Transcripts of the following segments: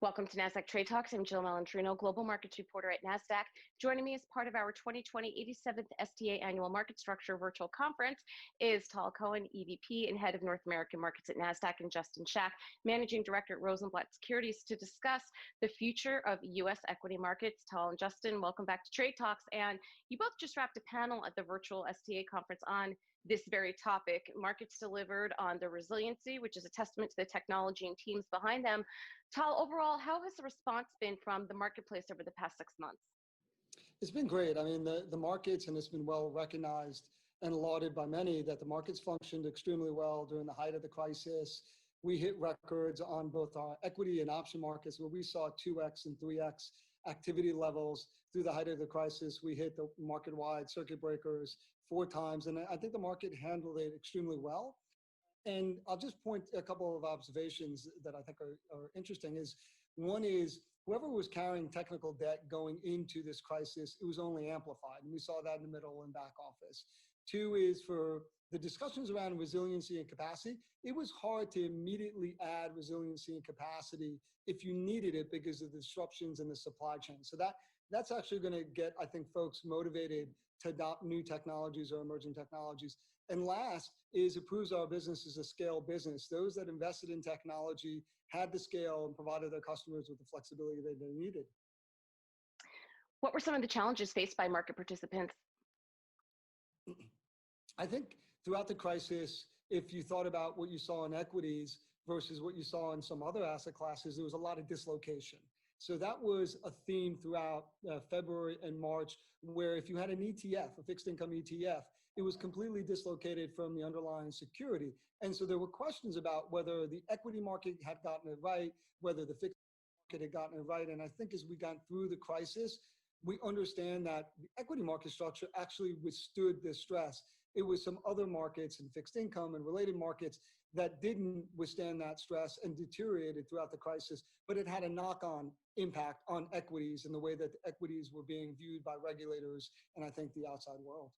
Welcome to Nasdaq Trade Talks. I'm Jill Malandrino, Global Markets Reporter at Nasdaq. Joining me as part of our 2020 87th STA Annual Market Structure Virtual Conference is Cohen, EVP and Head of North American Markets at Nasdaq, and Justin Schack, Managing Director at Rosenblatt Securities, to discuss the future of U.S. equity markets. Tal and Justin, welcome back to Trade Talks. And you both just wrapped a panel at the virtual STA conference on this very topic. Markets delivered on the resiliency, which is a testament to the technology and teams behind them. Tal, overall, how has the response been from the marketplace over the past 6 months? It's been great. I mean, the markets, and it's been well recognized and lauded by many, that the markets functioned extremely well during the height of the crisis. We hit records on both our equity and option markets where we saw 2x and 3x activity levels through the height of the crisis. We hit the market-wide circuit breakers 4 times, and I think the market handled it extremely well. And I'll just point a couple of observations that I think are interesting. One is whoever was carrying technical debt going into this crisis, it was only amplified. And we saw that in the middle and back office. 2 is for the discussions around resiliency and capacity. It was hard to immediately add resiliency and capacity if you needed it because of the disruptions in the supply chain. So that's actually going to get, I think, folks motivated to adopt new technologies or emerging technologies. And last is it proves our business is a scale business. Those that invested in technology had the scale and provided their customers with the flexibility that they needed. What were some of the challenges faced by market participants? I think throughout the crisis, if you thought about what you saw in equities versus what you saw in some other asset classes, there was a lot of dislocation. So that was a theme throughout February and March, where if you had an ETF, a fixed income ETF, it was completely dislocated from the underlying security. And so there were questions about whether the equity market had gotten it right, whether the fixed market had gotten it right. And I think as we got through the crisis, we understand that the equity market structure actually withstood this stress. It was some other markets and fixed income and related markets that didn't withstand that stress and deteriorated throughout the crisis, but it had a knock-on impact on equities and the way that the equities were being viewed by regulators and I think the outside world.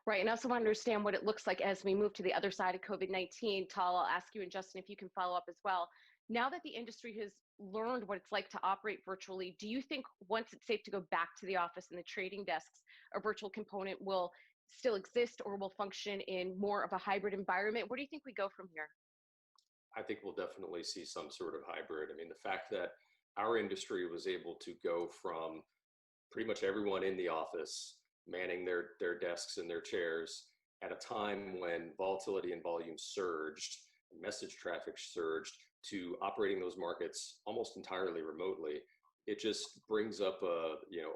Right, and I also want to understand what it looks like as we move to the other side of COVID-19. Tal, I'll ask you, and Justin, if you can follow up as well. Now that the industry has learned what it's like to operate virtually, do you think once it's safe to go back to the office and the trading desks, a virtual component will still exist or will function in more of a hybrid environment? Where do you think we go from here? I think we'll definitely see some sort of hybrid. I mean, the fact that our industry was able to go from pretty much everyone in the office manning their desks and their chairs at a time when volatility and volume surged, message traffic surged, to operating those markets almost entirely remotely, it just brings up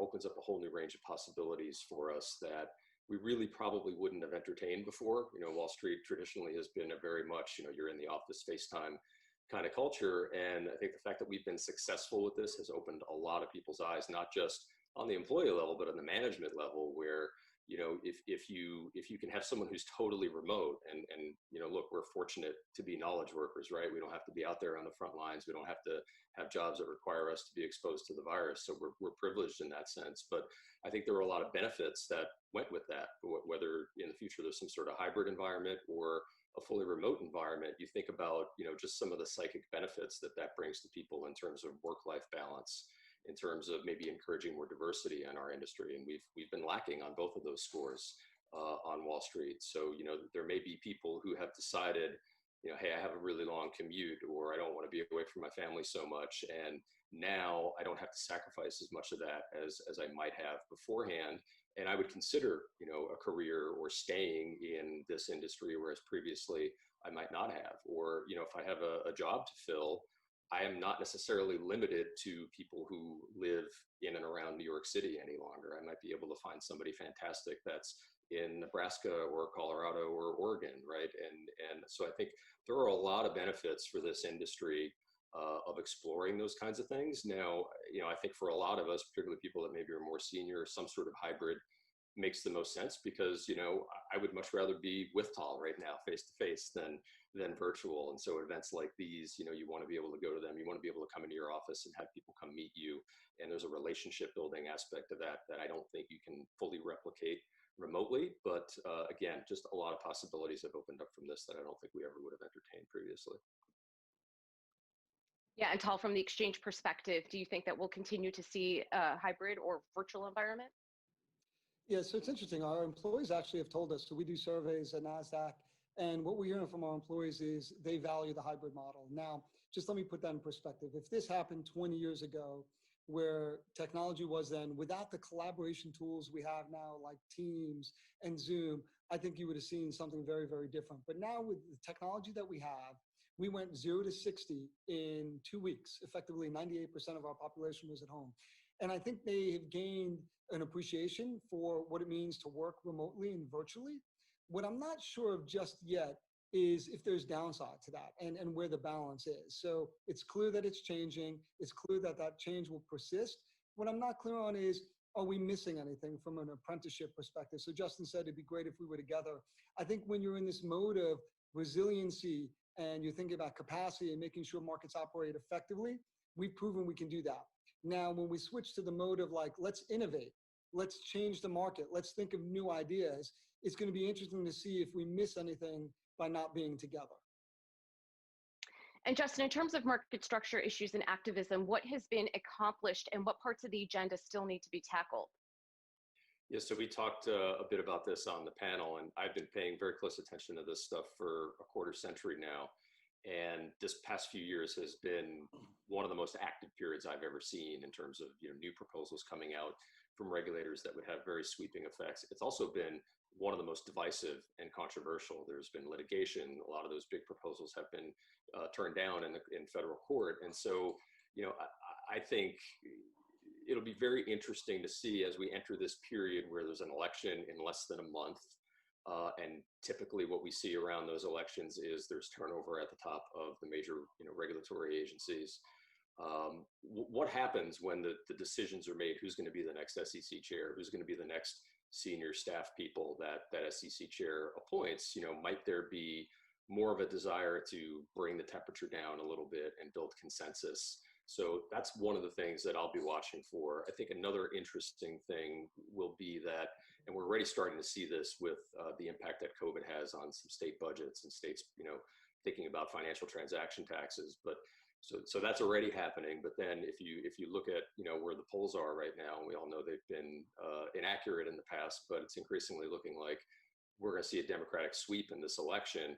opens up a whole new range of possibilities for us that we really probably wouldn't have entertained before. Wall Street traditionally has been a very much, you're in the office FaceTime kind of culture. And I think the fact that we've been successful with this has opened a lot of people's eyes, not just on the employee level, but on the management level, where, if you can have someone who's totally remote and look, we're fortunate to be knowledge workers, right? We don't have to be out there on the front lines. We don't have to have jobs that require us to be exposed to the virus. So we're privileged in that sense. But I think there were a lot of benefits that went with that, whether in the future there's some sort of hybrid environment or a fully remote environment. You think about, just some of the psychic benefits that brings to people in terms of work-life balance, in terms of maybe encouraging more diversity in our industry. And we've been lacking on both of those scores on Wall Street. So, there may be people who have decided, hey, I have a really long commute, or I don't want to be away from my family so much. And now I don't have to sacrifice as much of that as I might have beforehand. And I would consider, a career or staying in this industry, whereas previously I might not have. Or, if I have a job to fill, I am not necessarily limited to people who live in and around New York City any longer. I might be able to find somebody fantastic that's in Nebraska or Colorado or Oregon, right? And so I think there are a lot of benefits for this industry of exploring those kinds of things. Now, I think for a lot of us, particularly people that maybe are more senior, some sort of hybrid makes the most sense, because I would much rather be with Tal right now face to face than virtual. And so events like these, you want to be able to go to them, you want to be able to come into your office and have people come meet you, and there's a relationship building aspect of that I don't think you can fully replicate remotely. But again, just a lot of possibilities have opened up from this that I don't think we ever would have entertained previously. Yeah, and Tal, from the exchange perspective, do you think that we'll continue to see a hybrid or virtual environment? Yeah, so it's interesting. Our employees actually have told us, so we do surveys at Nasdaq, and what we're hearing from our employees is they value the hybrid model. Now, just let me put that in perspective. If this happened 20 years ago, where technology was then, without the collaboration tools we have now, like Teams and Zoom, I think you would have seen something very, very different. But now with the technology that we have, we went 0 to 60 in 2 weeks. Effectively, 98% of our population was at home. And I think they have gained an appreciation for what it means to work remotely and virtually. What I'm not sure of just yet is if there's downside to that and where the balance is. So it's clear that it's changing. It's clear that that change will persist. What I'm not clear on is, are we missing anything from an apprenticeship perspective? So Justin said it'd be great if we were together. I think when you're in this mode of resiliency and you're thinking about capacity and making sure markets operate effectively, we've proven we can do that. Now, when we switch to the mode of like, let's innovate, let's change the market, let's think of new ideas, it's going to be interesting to see if we miss anything by not being together. And Justin, in terms of market structure issues and activism, what has been accomplished and what parts of the agenda still need to be tackled? Yeah, so we talked a bit about this on the panel, and I've been paying very close attention to this stuff for a quarter century now. And this past few years has been one of the most active periods I've ever seen in terms of new proposals coming out from regulators that would have very sweeping effects. It's also been one of the most divisive and controversial. There's been litigation. A lot of those big proposals have been turned down in federal court. And so, I think it'll be very interesting to see as we enter this period where there's an election in less than a month. And typically what we see around those elections is there's turnover at the top of the major regulatory agencies. What happens when the decisions are made? Who's going to be the next SEC chair? Who's going to be the next senior staff people that SEC chair appoints? Might there be more of a desire to bring the temperature down a little bit and build consensus? So that's one of the things that I'll be watching for. I think another interesting thing will be that, and we're already starting to see this with the impact that COVID has on some state budgets and states, thinking about financial transaction taxes. But so that's already happening. But then if you look at where the polls are right now, and we all know they've been inaccurate in the past, but it's increasingly looking like we're going to see a Democratic sweep in this election.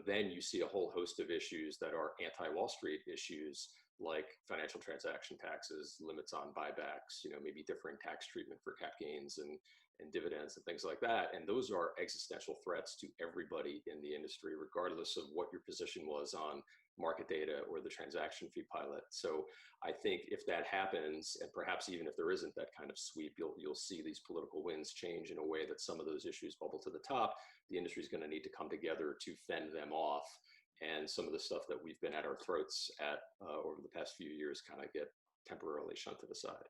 Then you see a whole host of issues that are anti-Wall Street issues, like financial transaction taxes, limits on buybacks, maybe different tax treatment for cap gains and dividends and things like that. And those are existential threats to everybody in the industry, regardless of what your position was on market data or the transaction fee pilot. So I think if that happens, and perhaps even if there isn't that kind of sweep, you'll see these political winds change in a way that some of those issues bubble to the top. The industry is going to need to come together to fend them off. And some of the stuff that we've been at our throats at over the past few years kind of get temporarily shunted aside.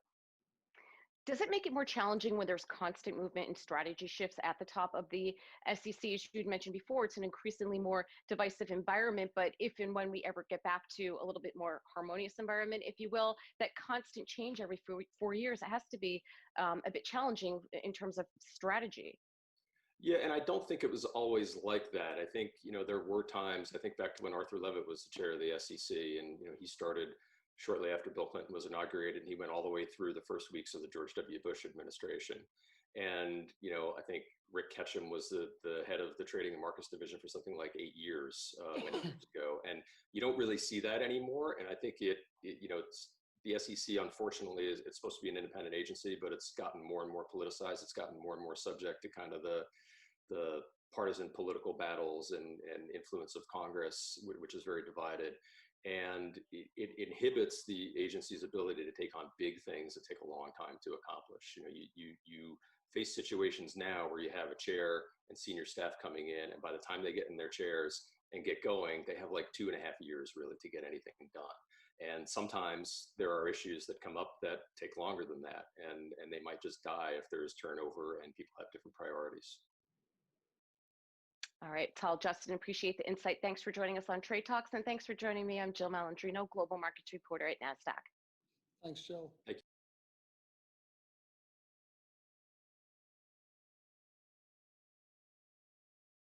Does it make it more challenging when there's constant movement and strategy shifts at the top of the SEC? As you'd mentioned before, it's an increasingly more divisive environment, but if and when we ever get back to a little bit more harmonious environment, if you will, that constant change every 4 years, it has to be a bit challenging in terms of strategy. Yeah, and I don't think it was always like that. I think, there were times, I think back to when Arthur Levitt was the chair of the SEC, and, he started shortly after Bill Clinton was inaugurated, and he went all the way through the first weeks of the George W. Bush administration. And, I think Rick Ketchum was the head of the trading and markets division for something like 8 years ago. And you don't really see that anymore. And I think it's, the SEC, unfortunately, it's supposed to be an independent agency, but it's gotten more and more politicized. It's gotten more and more subject to kind of the partisan political battles and influence of Congress, which is very divided. And it inhibits the agency's ability to take on big things that take a long time to accomplish. You face situations now where you have a chair and senior staff coming in, and by the time they get in their chairs and get going, they have like 2.5 years really to get anything done. And sometimes there are issues that come up that take longer than that, and they might just die if there's turnover and people have different priorities. All right, Tal, Justin, appreciate the insight. Thanks for joining us on Trade Talks, and thanks for joining me. I'm Jill Malandrino, Global Markets Reporter at Nasdaq. Thanks, Jill. Thank you.